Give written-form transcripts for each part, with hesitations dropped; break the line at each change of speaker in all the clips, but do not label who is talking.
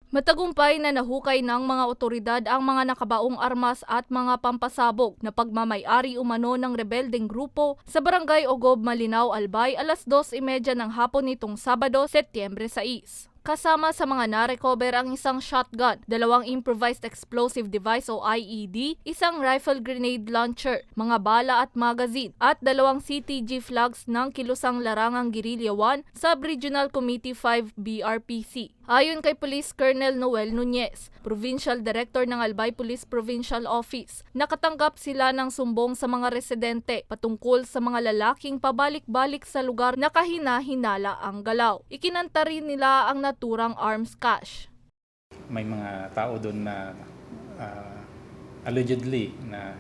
Matagumpay na nahukay ng mga otoridad ang mga nakabaong armas at mga pampasabog na pagmamay-ari umano ng rebeldeng grupo sa Barangay Ogob, Malinaw, Albay alas 2:30 ng hapon nitong Sabado, Setyembre 6. Kasama sa mga narecover ang isang shotgun, 2 improvised explosive device o IED, isang rifle grenade launcher, mga bala at magazine, at 2 CTG flags ng Kilusang Larangang Guerrilla 1 Sub-Regional Committee 5 BRPC. Ayon kay Police Colonel Noel Nunez, Provincial Director ng Albay Police Provincial Office, nakatanggap sila ng sumbong sa mga residente patungkol sa mga lalaking pabalik-balik sa lugar na kahina-hinala ang galaw. Ikinanta rin nila ang naturang arms cache.
May mga tao doon na allegedly na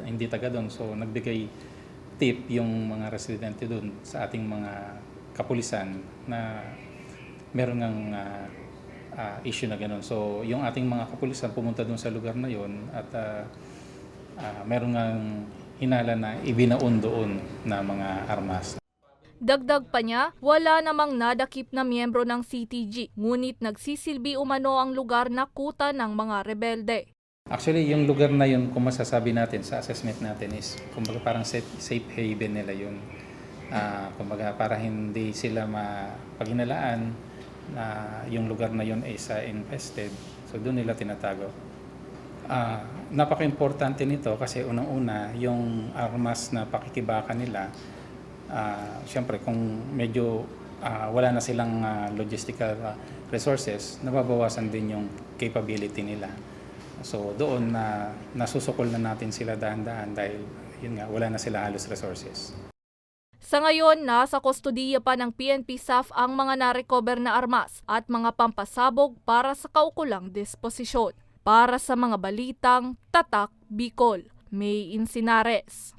hindi taga doon, so nagbigay tip yung mga residente doon sa ating mga kapulisan na meron ng issue na gano'n. So yung ating mga kapulisan pumunta doon sa lugar na yon at meron ng hinala na ibinaon doon na mga armas.
Dagdag pa niya, wala namang nadakip na miyembro ng CTG, ngunit nagsisilbi umano ang lugar na kuta ng mga rebelde.
Actually, yung lugar na yun, kung masasabi natin sa assessment natin is, kumbaga parang safe haven nila yun. Kumbaga para hindi sila mapaghinalaan na yung lugar na yun is infested. So doon nila tinatago. Napaka-importante nito kasi unang-una, yung armas na pakikibaka nila, siyempre kung medyo wala na silang logistical resources, nababawasan din yung capability nila. So doon nasusukol na natin sila dahan-dahan dahil yun nga, wala na sila halos resources.
Sa ngayon, nasa kustodiya pa ng PNP SAF ang mga narecover na armas at mga pampasabog para sa kaukulang disposisyon. Para sa mga balitang Tatak Bicol, May Insinares.